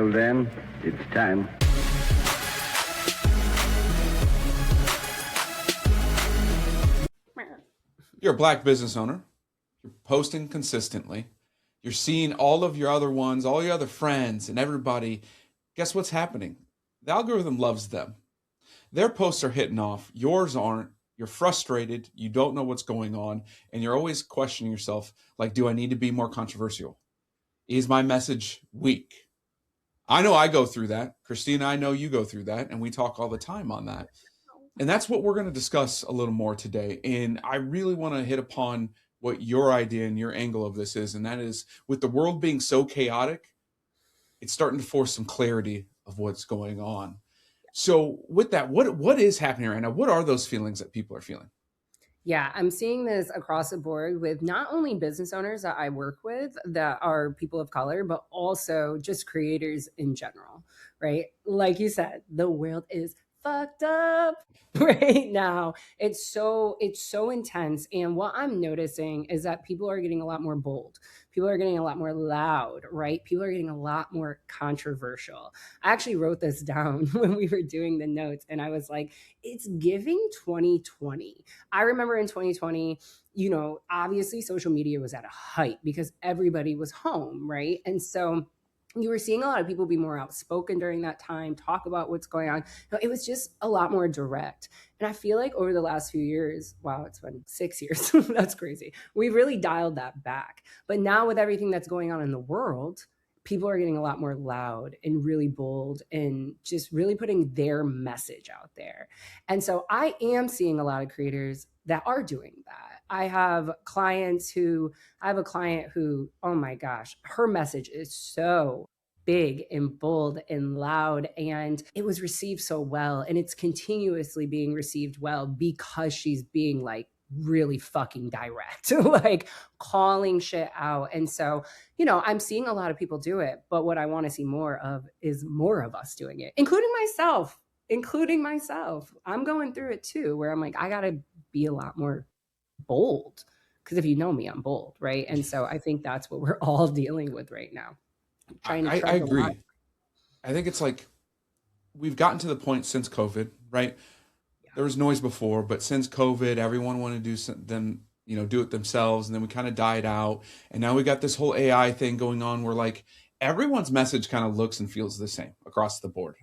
Well then, it's time. You're a Black business owner. You're posting consistently. You're seeing all of your other ones, all your other friends and everybody. Guess what's happening? The algorithm loves them. Their posts are hitting off. Yours aren't. You're frustrated. You don't know what's going on. And you're always questioning yourself, like, do I need to be more controversial? Is my message weak? I know I go through that. Kristina, I know you go through that. And we talk all the time on that. And that's what we're going to discuss a little more today. And I really want to hit upon what your idea and your angle of this is. And that is, with the world being so chaotic, it's starting to force some clarity of what's going on. So with that, what is happening right now? What are those feelings that people are feeling? Yeah, I'm seeing this across the board with not only business owners that I work with that are people of color, but also just creators in general, right? Like you said, the world is fucked up right now. It's so intense. And what I'm noticing is that people are getting a lot more bold. People are getting a lot more loud, right? People are getting a lot more controversial. I actually wrote this down when we were doing the notes, and I was like, it's giving 2020. I remember in 2020, obviously social media was at a height because everybody was home, right? And so you were seeing a lot of people be more outspoken during that time, talk about what's going on. It was just a lot more direct. And I feel like over the last few years, wow, it's been 6 years. That's crazy. We've really dialed that back. But now with everything that's going on in the world, people are getting a lot more loud and really bold and just really putting their message out there. And so I am seeing a lot of creators that are doing that. I have a client who, oh my gosh, her message is so big and bold and loud, and it was received so well, and it's continuously being received well because she's being like really fucking direct, like calling shit out. And so, I'm seeing a lot of people do it, but what I want to see more of is more of us doing it, including myself. I'm going through it too, where I'm like, I gotta be a lot more bold, because if you know me, I'm bold, right? And so I think that's what we're all dealing with right now. I agree. I think it's like we've gotten to the point since COVID, right? Yeah. There was noise before, but since COVID, everyone wanted to do it themselves, and then we kind of died out. And now we got this whole AI thing going on where like everyone's message kind of looks and feels the same across the board,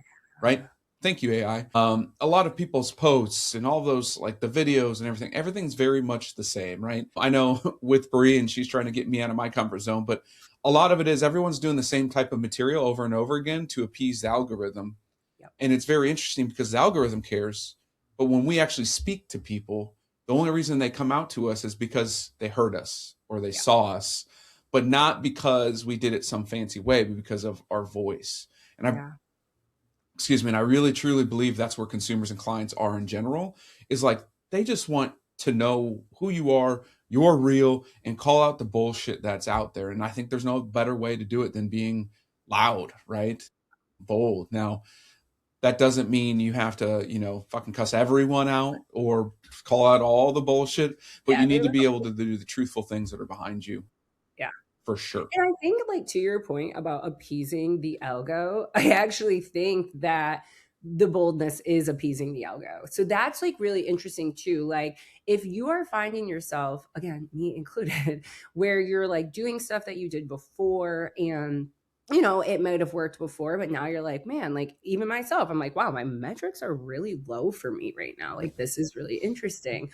right? Thank you, AI. A lot of people's posts and all those, like the videos and everything's very much the same, right? I know with Brie, and she's trying to get me out of my comfort zone, but a lot of it is everyone's doing the same type of material over and over again to appease the algorithm. Yep. And it's very interesting because the algorithm cares, but when we actually speak to people, the only reason they come out to us is because they heard us or they saw us, but not because we did it some fancy way, but because of our voice. And and I really truly believe that's where consumers and clients are in general, is like they just want to know who you are, you're real, and call out the bullshit that's out there. And I think there's no better way to do it than being loud, right? Bold. Now, that doesn't mean you have to, fucking cuss everyone out or call out all the bullshit, but you need to be able to do the truthful things that are behind you. Yeah. For sure. And I think, like, to your point about appeasing the algo, I actually think that the boldness is appeasing the algo. So that's like really interesting too. Like, if you are finding yourself, again, me included, where you're like doing stuff that you did before and it might have worked before, but now you're like, man, like even myself, I'm like, wow, my metrics are really low for me right now. Like, this is really interesting.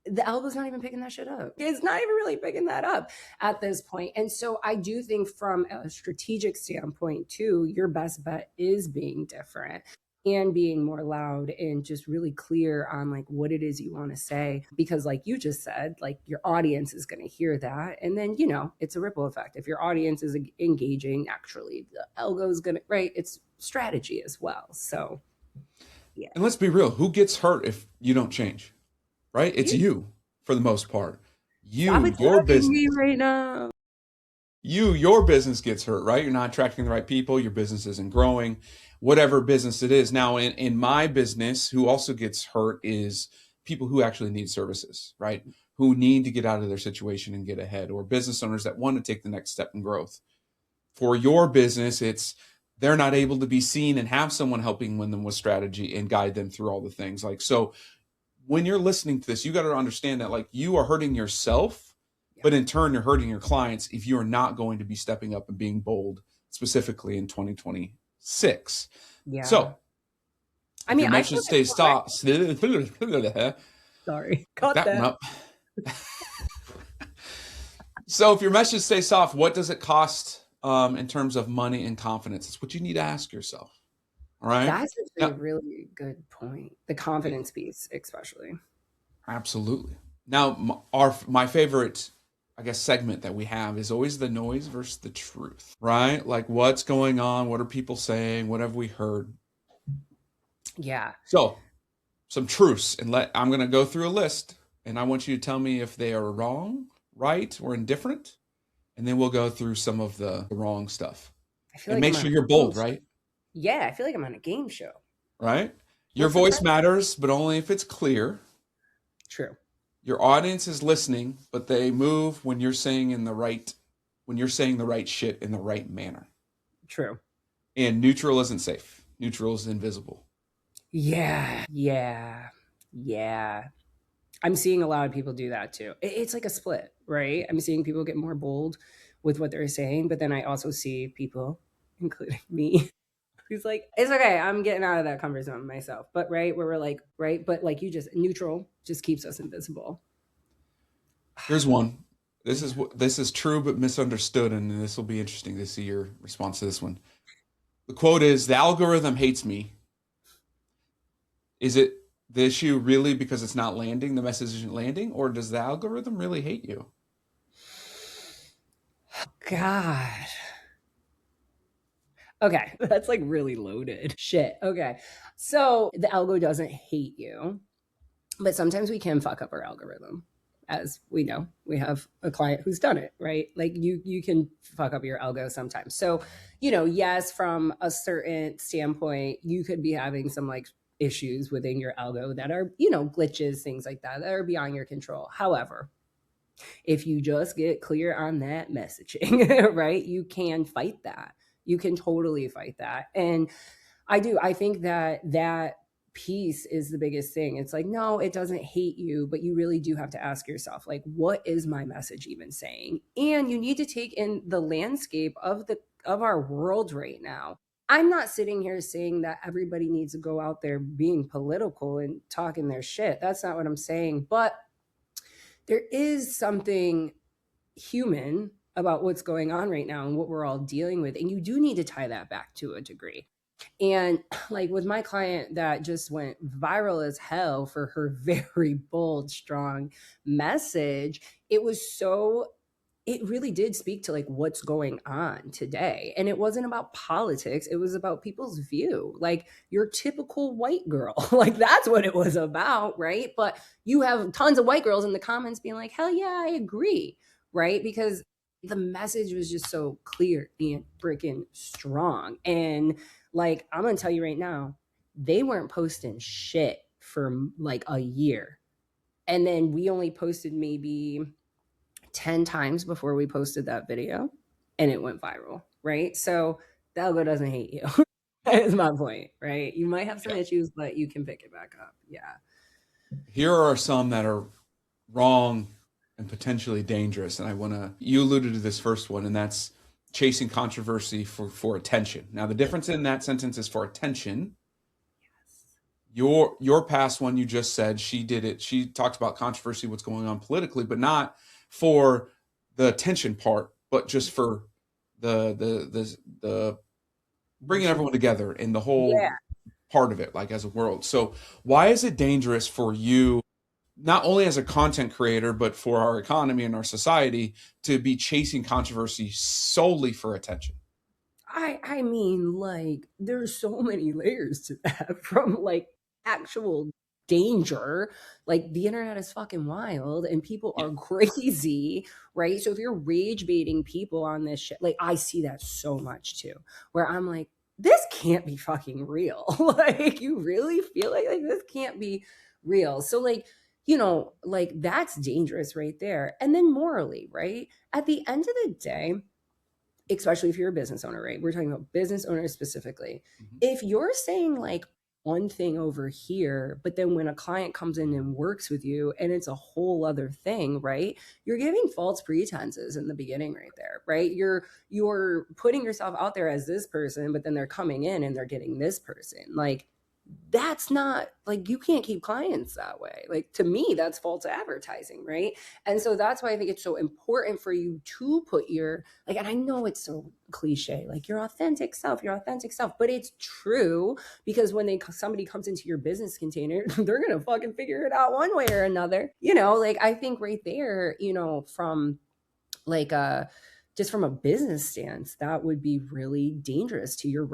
The algo's not even picking that shit up. It's not even really picking that up at this point. And so I do think from a strategic standpoint too, your best bet is being different and being more loud and just really clear on like what it is you want to say. Because like you just said, like your audience is going to hear that. And then, it's a ripple effect. If your audience is engaging, actually the algo is going to, right? It's strategy as well. So, yeah. And let's be real. Who gets hurt if you don't change? Right? It's you for the most part. Your business me right now. Your business gets hurt, right? You're not attracting the right people. Your business isn't growing, whatever business it is. Now, in my business, who also gets hurt is people who actually need services, right? Who need to get out of their situation and get ahead, or business owners that want to take the next step in growth. For your business, it's they're not able to be seen and have someone helping them with strategy and guide them through all the things. Like, so when you're listening to this, you got to understand that like you are hurting yourself, but in turn you're hurting your clients if you're not going to be stepping up and being bold, specifically in 2026. Yeah. So I mean, your I message stays stop. sorry, cut That one that. up. So if your message stays soft, what does it cost in terms of money and confidence? It's what you need to ask yourself. All right. That's actually a Now, really good point. The confidence piece, especially. absolutely. Now, my favorite, I guess, segment that we have is always the noise versus the truth, right? Like what's going on? What are people saying? What have we heard? Yeah. So some truths, and I'm going to go through a list, and I want you to tell me if they are wrong, right, or indifferent, and then we'll go through some of the wrong stuff. I feel And like make I'm on sure a you're game bold, show. right? Yeah, I feel like I'm on a game show. Right? Your What's the voice premise? matters, but only if it's clear. True. Your audience is listening, but they move when you're saying the right shit in the right manner. True. And neutral isn't safe. Neutral is invisible. Yeah. Yeah. Yeah. I'm seeing a lot of people do that too. It's like a split, right? I'm seeing people get more bold with what they're saying, but then I also see people, including me, who's like, it's okay, I'm getting out of that comfort zone myself. But right, where we're like, right, but like you just neutral just keeps us invisible. Here's one. Yeah. This is true but misunderstood, and this will be interesting to see your response to this one. The quote is, "The algorithm hates me." Is it the issue really because it's not landing, the message isn't landing, or does the algorithm really hate you? God. Okay, that's like really loaded. Shit. Okay. So the algo doesn't hate you, but sometimes we can fuck up our algorithm. As we know, we have a client who's done it, right? Like you can fuck up your algo sometimes. So, yes, from a certain standpoint, you could be having some like issues within your algo that are, glitches, things like that are beyond your control. However, if you just get clear on that messaging, right, you can fight that. You can totally fight that. And I think that piece is the biggest thing. It's like, no, it doesn't hate you, but you really do have to ask yourself, like, what is my message even saying? And you need to take in the landscape of our world right now. I'm not sitting here saying that everybody needs to go out there being political and talking their shit. That's not what I'm saying. But there is something human about what's going on right now and what we're all dealing with. And you do need to tie that back to a degree. And like with my client that just went viral as hell for her very bold, strong message, it really did speak to like what's going on today. And it wasn't about politics, it was about people's view, like your typical white girl. Like that's what it was about, right? But you have tons of white girls in the comments being like, hell yeah, I agree, right? Because the message was just so clear and freaking strong. And like, I'm gonna tell you right now, they weren't posting shit for like a year. And then we only posted maybe 10 times before we posted that video and it went viral, right? So the algo doesn't hate you. That is my point, right? You might have some Yeah. issues, but you can pick it back up. Yeah. Here are some that are wrong and potentially dangerous. And you alluded to this first one, and that's chasing controversy for attention. Now, the difference in that sentence is for attention. Your past one, you just said she did it. She talked about controversy, what's going on politically, but not for the attention part, but just for the bringing everyone together in the whole Yeah. part of it, like as a world. So why is it dangerous for you, not only as a content creator, but for our economy and our society, to be chasing controversy solely for attention? I mean, like, there's so many layers to that from like actual danger. Like the internet is fucking wild and people Yeah. are crazy, right? So if you're rage baiting people on this shit, like I see that so much too, where I'm like, this can't be fucking real. Like you really feel like this can't be real. So like, like that's dangerous right there. And then morally, right? At the end of the day, especially if you're a business owner, right? We're talking about business owners specifically. Mhm. If you're saying like one thing over here, but then when a client comes in and works with you and it's a whole other thing, right? You're giving false pretenses in the beginning right there, right? You're putting yourself out there as this person, but then they're coming in and they're getting this person. Like, that's not, like, you can't keep clients that way. Like, to me, that's false advertising, right? And so that's why I think it's so important for you to put your, like, and I know it's so cliche, like your authentic self, but it's true, because when somebody comes into your business container, they're gonna fucking figure it out one way or another. Like, I think right there, from like just from a business stance, that would be really dangerous to your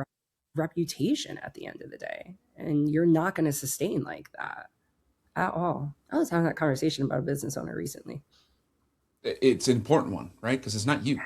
reputation at the end of the day. And you're not going to sustain like that at all. I was having that conversation about a business owner recently. It's an important one, right? Because it's not you.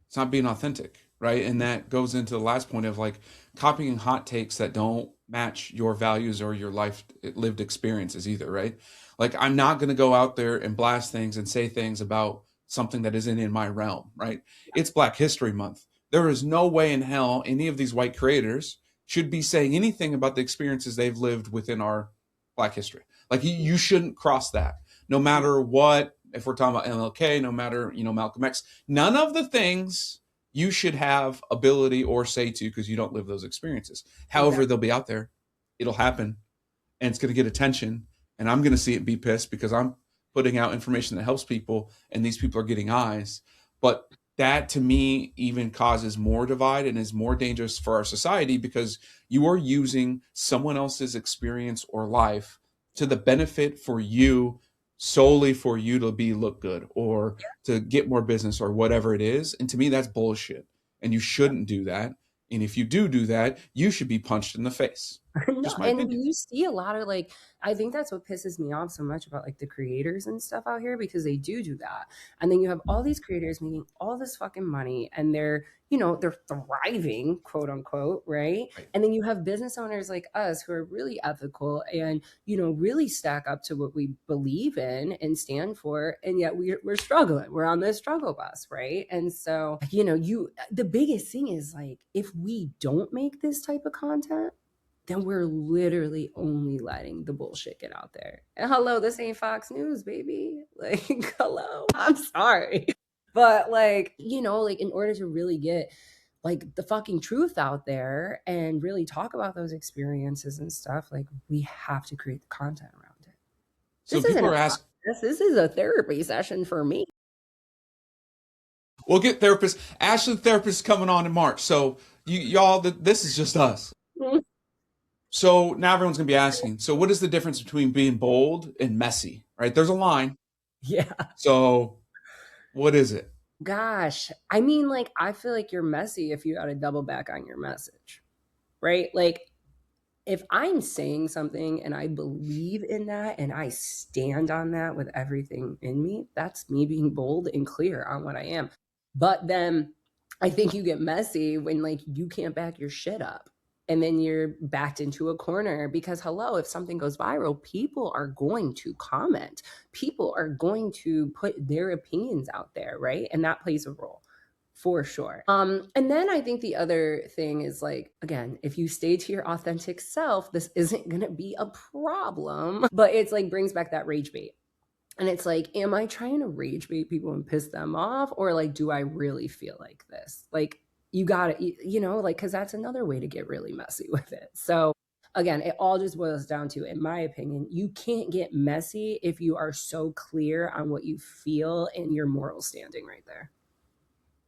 It's not being authentic, right? And that goes into the last point of like copying hot takes that don't match your values or your life lived experiences either, right? Like, I'm not going to go out there and blast things and say things about something that isn't in my realm, right? It's Black History Month. There is no way in hell any of these white creators should be saying anything about the experiences they've lived within our Black history. Like, you shouldn't cross that, no matter what. If we're talking about MLK, no matter, Malcolm X, none of the things you should have ability or say to, because you don't live those experiences. However, Okay. they'll be out there. It'll happen, and it's going to get attention, and I'm going to see it, be pissed, because I'm putting out information that helps people, and these people are getting eyes. But that, to me, even causes more divide and is more dangerous for our society, because you are using someone else's experience or life to the benefit for you, solely for you to look good or to get more business or whatever it is. And to me, that's bullshit. And you shouldn't do that. And if you do that, you should be punched in the face. No, Just my and opinion. you see a lot of, like, I think that's what pisses me off so much about like the creators and stuff out here, because they do that. And then you have all these creators making all this fucking money, and they're thriving, quote unquote, right? Right. And then you have business owners like us who are really ethical and, really stack up to what we believe in and stand for. And yet we're struggling. We're on this struggle bus, right? And so, the biggest thing is, like, if we don't make this type of content, then we're literally only letting the bullshit get out there. And hello, this ain't Fox News, baby. Like, hello, I'm sorry. But like, like, in order to really get like the fucking truth out there and really talk about those experiences and stuff, like, we have to create the content around it. So This isn't people a are asking, this is a therapy session for me. we'll get therapists. Ashley, the therapist, is coming on in March. So y'all, this is just us. So now everyone's going to be asking, so what is the difference between being bold and messy, right? There's a line. Yeah. So what is it? Gosh, I mean, like, I feel like you're messy if you got to double back on your message, right? Like, if I'm saying something and I believe in that and I stand on that with everything in me, that's me being bold and clear on what I am. But then I think you get messy when, like, you can't back your shit up. And then you're backed into a corner because, hello, if something goes viral, people are going to comment. People are going to put their opinions out there, right? And that plays a role for sure. And then I think the other thing is, like, again, if you stay to your authentic self, this isn't gonna be a problem. But it's like brings back that rage bait. And it's like, am I trying to rage bait people and piss them off? Or like, do I really feel like this? Like, you gotta, like, because that's another way to get really messy with it. So again, it all just boils down to, in my opinion, you can't get messy if you are so clear on what you feel and your moral standing right there.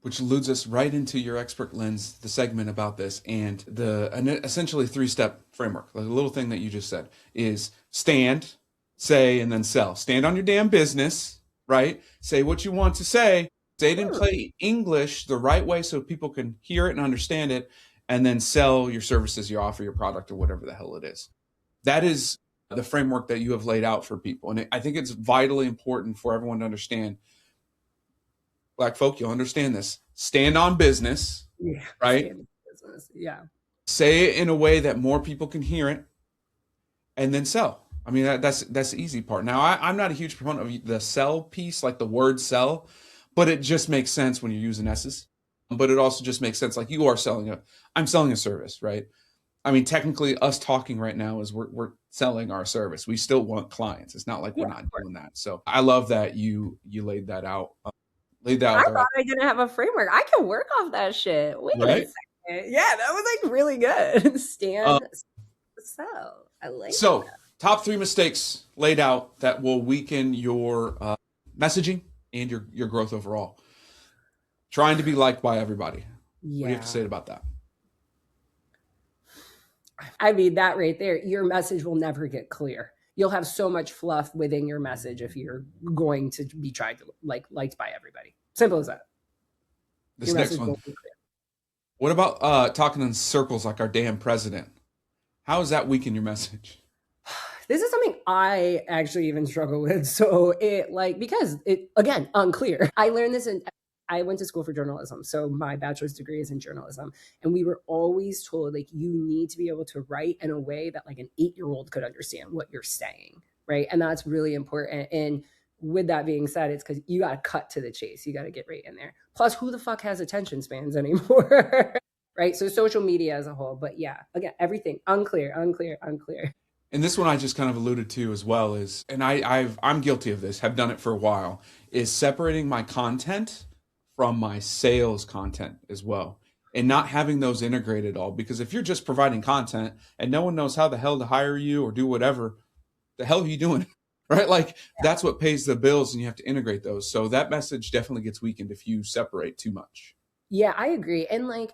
Which leads us right into your expert lens, the segment about this, and the essentially 3-step framework. The little thing that you just said is stand, say, and then sell. Stand on your damn business, right? Say what you want to say. Say it in plain English the right way so people can hear it and understand it, and then sell your services, your offer, your product, or whatever the hell it is. That is the framework that you have laid out for people. And I think it's vitally important for everyone to understand. Black folk, you'll understand this. Stand on business, Yeah. right? Business. Yeah. Say it in a way that more people can hear it, and then sell. I mean, that's the easy part. Now, I'm not a huge proponent of the sell piece, like the word sell, but it just makes sense when you're using S's. but it also just makes sense. Like you are I'm selling a service, right? I mean, technically us talking right now is we're selling our service. We still want clients. It's not like Yeah, we're not doing that. So I love that you laid that out. Laid that I out there. thought I didn't have a framework. I can work off that shit. Wait a Right? second. Yeah, that was like really good. Um, Stand, sell. I like so that. top 3 mistakes laid out that will weaken your messaging and your growth overall. Trying to be liked by everybody. What do you have to say about that? I mean, that right there, your message will never get clear. You'll have so much fluff within your message if you're going to be tried to liked by everybody. Simple as that. This Your next message one. won't be clear. What about talking in circles like our damn president? How does that weaken your message? This is something I actually even struggle with. So because it, again, unclear. I learned this I went to school for journalism. So my bachelor's degree is in journalism. And we were always told, like, you need to be able to write in a way that like an 8-year-old could understand what you're saying. Right. And that's really important. And with that being said, it's because you got to cut to the chase. You got to get right in there. Plus, who the fuck has attention spans anymore? Right. So social media as a whole. But yeah, again, everything unclear. And this one I just kind of alluded to as well is, and I'm guilty of this, have done it for a while, is separating my content from my sales content as well. And not having those integrated all. Because if you're just providing content and no one knows how the hell to hire you or do whatever, the hell are you doing? Right? Like that's what pays the bills and you have to integrate those. So that message definitely gets weakened if you separate too much. Yeah, I agree. And like,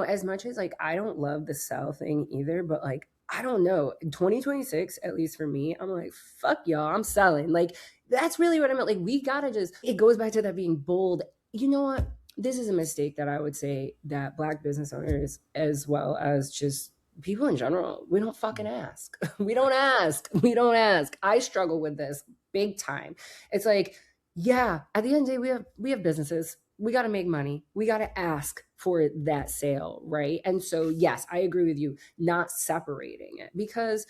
as much as like I don't love the sell thing either, but like I don't know. In 2026, at least for me, I'm like, fuck y'all, I'm selling. Like that's really what I meant. Like we gotta it goes back to that being bold. You know what? This is a mistake that I would say that Black business owners, as well as just people in general, we don't fucking ask. We don't ask. We don't ask. I struggle with this big time. It's like, yeah, at the end of the day, we have businesses. We got to make money. We got to ask for that sale, right? And so, yes, I agree with you, not separating it, because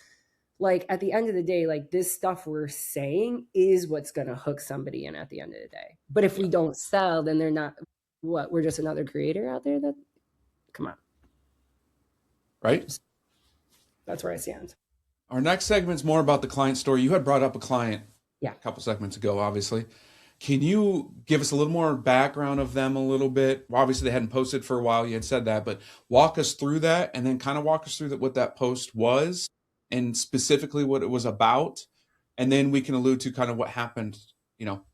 like at the end of the day, like this stuff we're saying is what's going to hook somebody in at the end of the day. But if we don't sell, then they're not we're just another creator out there. That come on. Right? That's where I stand. Our next segment is more about the client story. You had brought up a client Yeah. a couple segments ago, obviously. Can you give us a little more background of them a little bit? Well, obviously, they hadn't posted for a while. You had said that, but walk us through that and then kind of walk us through what that post was and specifically what it was about. And then we can allude to kind of what happened,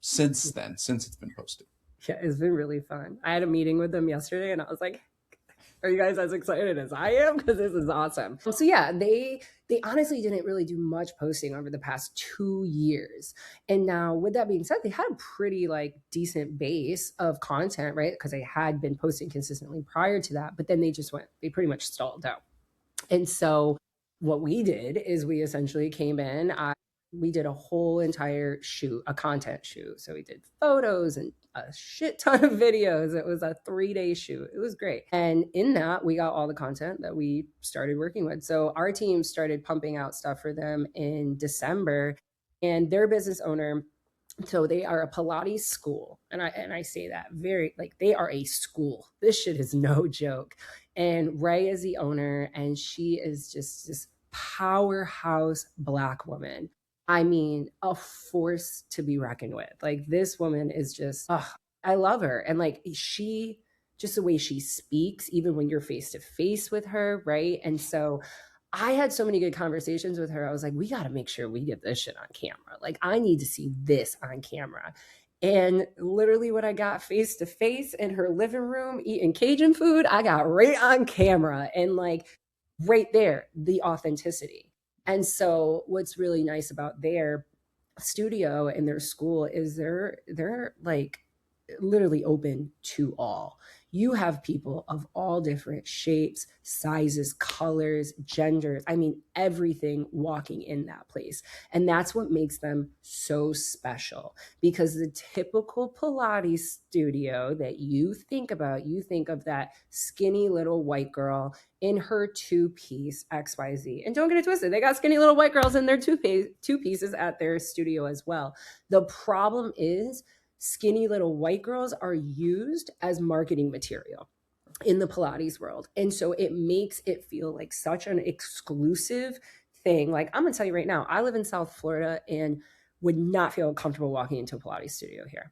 since then, since it's been posted. Yeah, it's been really fun. I had a meeting with them yesterday and I was like, are you guys as excited as I am? Because this is awesome. So yeah, they honestly didn't really do much posting over the past 2 years. And now with that being said, they had a pretty like decent base of content, right? Because they had been posting consistently prior to that, but then they pretty much stalled out. And so what we did is we essentially came in, we did a whole entire shoot, a content shoot. So we did photos and a shit ton of videos. It was a 3-day shoot. It was great. And in that, we got all the content that we started working with. So our team started pumping out stuff for them in December, and their business owner, so they are a Pilates school. And I say that very, like, they are a school. This shit is no joke. And Ray is the owner, and she is just this powerhouse Black woman. I mean, a force to be reckoned with. Like this woman is just, I love her. And like just the way she speaks, even when you're face to face with her, right? And so I had so many good conversations with her. I was like, we got to make sure we get this shit on camera. Like I need to see this on camera. And literally when I got face to face in her living room eating Cajun food, I got right on camera and like right there, the authenticity. And so what's really nice about their studio and their school is they're like literally open to all. You have people of all different shapes, sizes, colors, genders. I mean, everything walking in that place. And that's what makes them so special, because the typical Pilates studio that you think of that skinny little white girl in her 2-piece XYZ. And don't get it twisted, they got skinny little white girls in their two pieces at their studio as well. The problem is skinny little white girls are used as marketing material in the Pilates world. And so it makes it feel like such an exclusive thing. Like, I'm gonna tell you right now, I live in South Florida and would not feel comfortable walking into a Pilates studio here.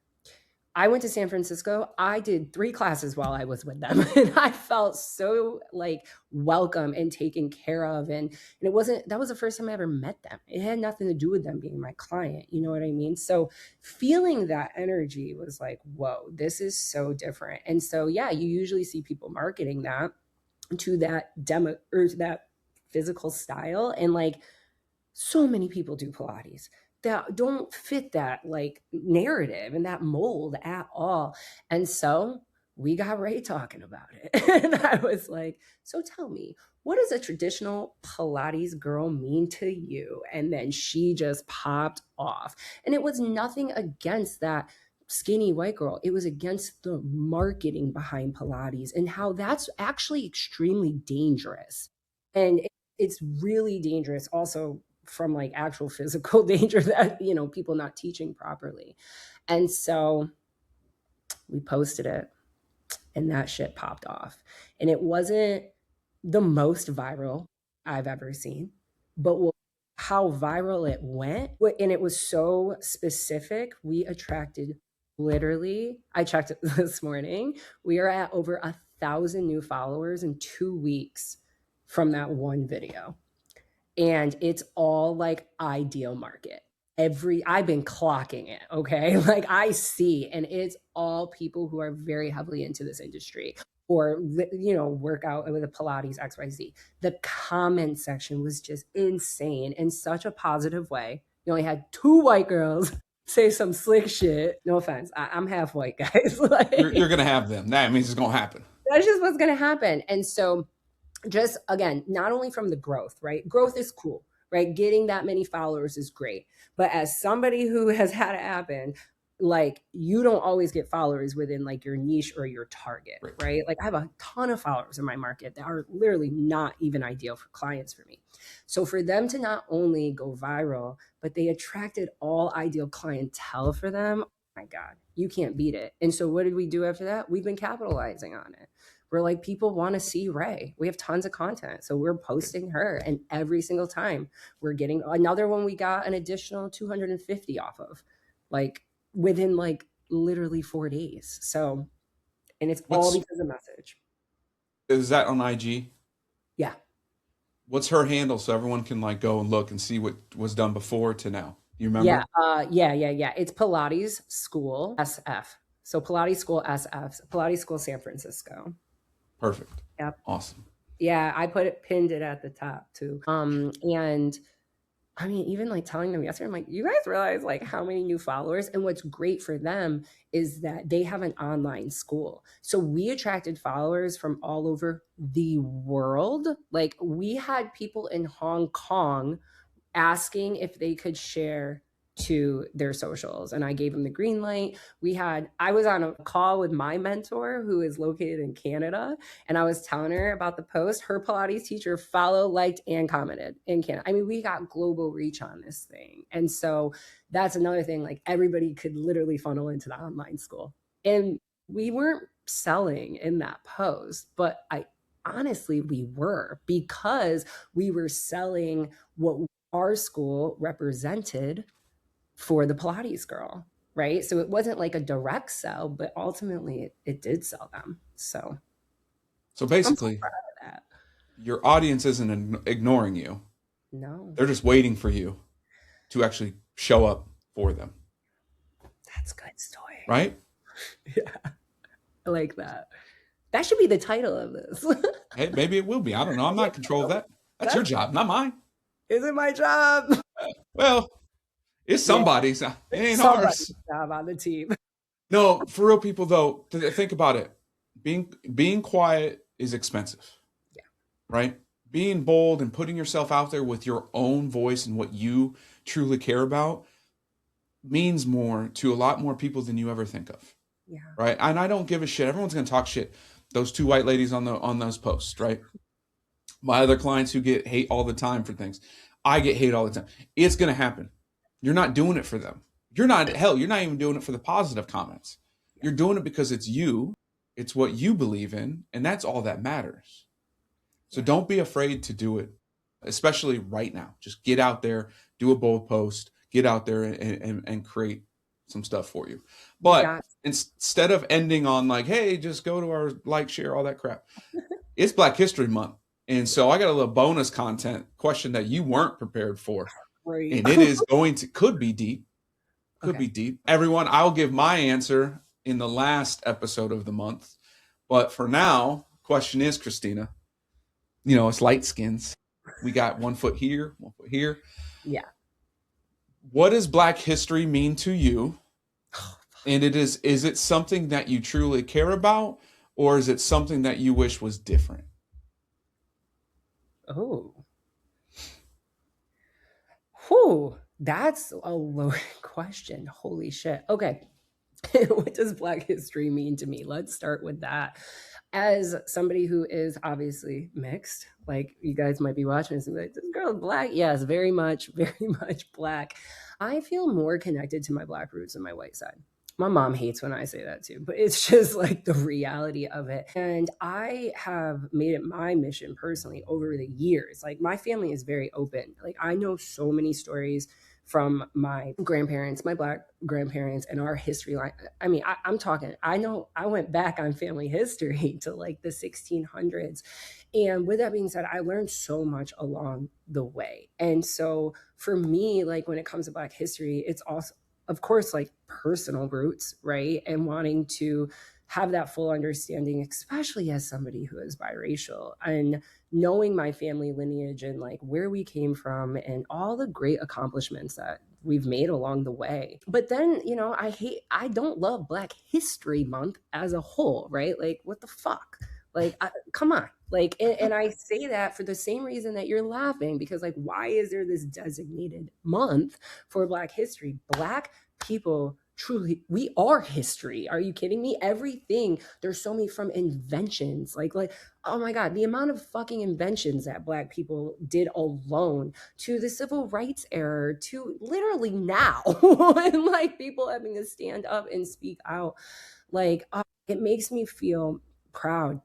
I went to San Francisco. I did 3 classes while I was with them, and I felt so like welcome and taken care of. And it wasn't, that was the first time I ever met them. It had nothing to do with them being my client. You know what I mean? So feeling that energy was like, whoa, this is so different. And so, yeah, you usually see people marketing that to that demo or to that physical style. And like, so many people do Pilates that don't fit that like narrative and that mold at all. And so we got Ray talking about it. And I was like, so tell me, what does a traditional Pilates girl mean to you? And then she just popped off. And it was nothing against that skinny white girl. It was against the marketing behind Pilates and how that's actually extremely dangerous. And it's really dangerous also from like actual physical danger that, you know, people not teaching properly. And so we posted it and that shit popped off. And it wasn't the most viral I've ever seen, but how viral it went, and it was so specific, we attracted literally, I checked it this morning, we are at over 1,000 new followers in 2 weeks from that one video. And it's all like ideal market. I've been clocking it, okay? Like I see, and it's all people who are very heavily into this industry or, you know, work out with a Pilates XYZ. The comment section was just insane in such a positive way. You only had 2 white girls say some slick shit. No offense, I'm half white, guys. Like, You're going to have them. That means it's going to happen. That's just what's going to happen. And so just again, not only from the growth, right? Growth is cool, right? Getting that many followers is great. But as somebody who has had it happen, like you don't always get followers within like your niche or your target, right? Like I have a ton of followers in my market that are literally not even ideal for clients for me. So for them to not only go viral, but they attracted all ideal clientele for them, oh my God, you can't beat it. And so what did we do after that? We've been capitalizing on it. We're like, people want to see Ray. We have tons of content. So we're posting her. And every single time we're getting another one, we got an additional 250 off of like within like literally 4 days. So, and it's all because of message. Is that on IG? Yeah. What's her handle so everyone can like go and look and see what was done before to now? You remember? Yeah. It's Pilates School SF. So Pilates School SF, Pilates School San Francisco. Perfect. Yep. Awesome. Yeah, I pinned it at the top too. And I mean, even like telling them yesterday, I'm like, you guys realize like how many new followers? And what's great for them is that they have an online school. So we attracted followers from all over the world. Like we had people in Hong Kong asking if they could share to their socials, and I gave them the green light. I was on a call with my mentor who is located in Canada, and I was telling her about the post. Her Pilates teacher followed, liked, and commented in Canada. I mean, we got global reach on this thing. And so that's another thing, like everybody could literally funnel into the online school. And we weren't selling in that post, but honestly, we were, because we were selling what our school represented for the Pilates girl, right? So it wasn't like a direct sell, but ultimately it did sell them. So basically, I'm so proud of that. Your audience isn't ignoring you. No. They're just waiting for you to actually show up for them. That's a good story. Right? Yeah. I like that. That should be the title of this. Hey, maybe it will be. I don't know. I'm not in control of that. That's your job, not mine. Is it my job? Well, it's somebody's. It ain't ours. Job on the team. No, for real people though, think about it. Being quiet is expensive. Yeah. Right? Being bold and putting yourself out there with your own voice and what you truly care about means more to a lot more people than you ever think of. Yeah. Right? And I don't give a shit. Everyone's going to talk shit. Those 2 white ladies on those posts, right? My other clients who get hate all the time for things. I get hate all the time. It's going to happen. You're not doing it for them. You're not even doing it for the positive comments. You're doing it because it's you, it's what you believe in, and that's all that matters. So don't be afraid to do it, especially right now. Just get out there, do a bold post, get out there and create some stuff for you. But instead of ending on like, hey, just go to our like, share, all that crap. It's Black History Month. And so I got a little bonus content question that you weren't prepared for. Right. And it is could be deep. Could be deep. Everyone, I'll give my answer in the last episode of the month. But for now, question is, Kristina, it's light skins. We got 1 foot here, 1 foot here. Yeah. What does Black history mean to you? And is it something that you truly care about, or is it something that you wish was different? Oh. Whew. That's a loaded question. Holy shit. Okay. What does Black history mean to me? Let's start with that. As somebody who is obviously mixed, like you guys might be watching this and be like, this girl's Black. Yes, very much Black. I feel more connected to my Black roots than my white side. My mom hates when I say that too, but it's just like the reality of it. And I have made it my mission personally over the years. Like my family is very open. Like I know so many stories from my grandparents, my Black grandparents, and our history line. I mean, I'm talking, I know I went back on family history to like the 1600s. And with that being said, I learned so much along the way. And so for me, like when it comes to Black history, it's also, of course, like personal roots, right? And wanting to have that full understanding, especially as somebody who is biracial, and knowing my family lineage and like where we came from and all the great accomplishments that we've made along the way. But then, I don't love Black History Month as a whole, right? Like, what the fuck? Like, come on. Like, and I say that for the same reason that you're laughing, because like, why is there this designated month for Black history? Black people, truly, we are history. Are you kidding me? Everything, there's so many, from inventions, like, oh my God, the amount of fucking inventions that Black people did alone, to the civil rights era, to literally now, and like people having to stand up and speak out. Like, it makes me feel proud.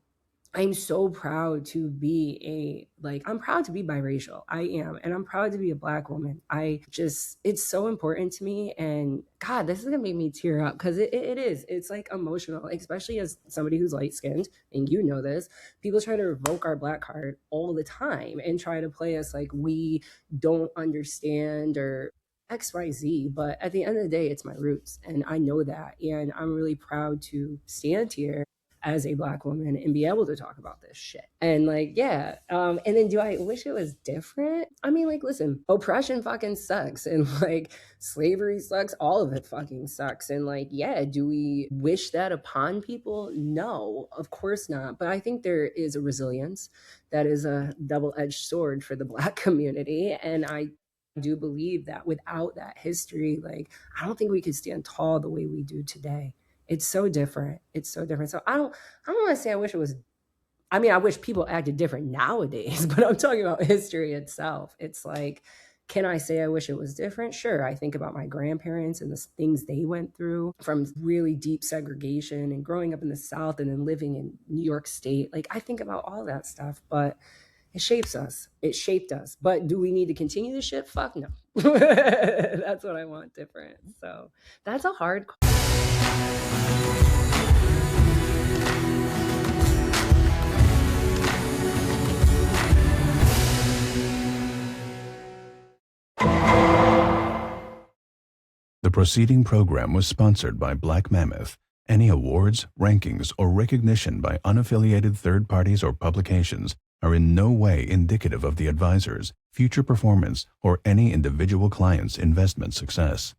I'm so proud to be I'm proud to be biracial. I am. And I'm proud to be a Black woman. It's so important to me. And God, this is going to make me tear up, because it is. It's like emotional, especially as somebody who's light skinned. And you know this, people try to revoke our Black card all the time and try to play us like we don't understand or XYZ. But at the end of the day, it's my roots. And I know that. And I'm really proud to stand here as a Black woman and be able to talk about this shit. And like, yeah. And then do I wish it was different? I mean, like, listen, oppression fucking sucks. And like slavery sucks. All of it fucking sucks. And like, yeah, do we wish that upon people? No, of course not. But I think there is a resilience that is a double-edged sword for the Black community. And I do believe that without that history, like, I don't think we could stand tall the way we do today. It's so different. It's so different. So I don't want to say I wish it was, I mean, I wish people acted different nowadays, but I'm talking about history itself. It's like, can I say I wish it was different? Sure. I think about my grandparents and the things they went through, from really deep segregation and growing up in the South and then living in New York State. Like, I think about all that stuff, but it shapes us. It shaped us. But do we need to continue this shit? Fuck no. That's what I want different. So that's a hard question. The preceding program was sponsored by Black Mammoth. Any awards, rankings, or recognition by unaffiliated third parties or publications are in no way indicative of the advisor's future performance or any individual client's investment success.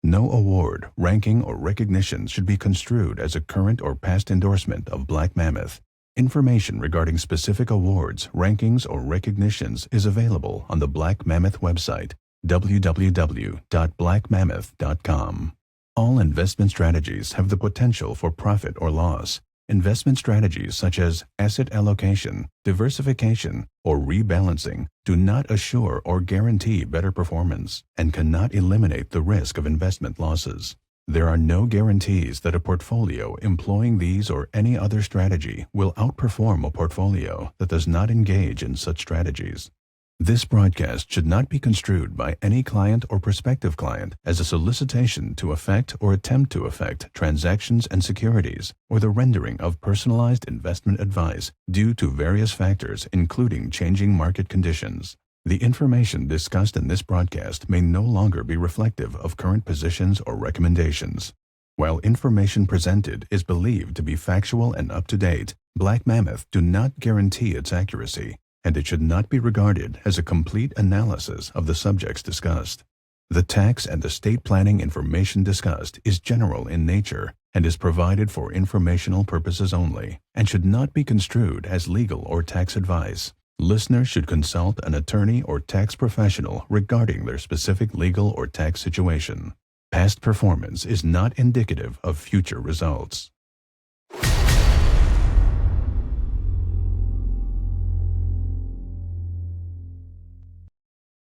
No award, ranking, or recognition should be construed as a current or past endorsement of Black Mammoth. Information regarding specific awards, rankings, or recognitions is available on the Black Mammoth website, www.blackmammoth.com. All investment strategies have the potential for profit or loss. Investment strategies such as asset allocation, diversification, or rebalancing do not assure or guarantee better performance and cannot eliminate the risk of investment losses. There are no guarantees that a portfolio employing these or any other strategy will outperform a portfolio that does not engage in such strategies. This broadcast should not be construed by any client or prospective client as a solicitation to effect or attempt to effect transactions and securities or the rendering of personalized investment advice due to various factors including changing market conditions. The information discussed in this broadcast may no longer be reflective of current positions or recommendations. While information presented is believed to be factual and up-to-date, Black Mammoth do not guarantee its accuracy, and it should not be regarded as a complete analysis of the subjects discussed. The tax and estate planning information discussed is general in nature and is provided for informational purposes only and should not be construed as legal or tax advice. Listeners should consult an attorney or tax professional regarding their specific legal or tax situation. Past performance is not indicative of future results.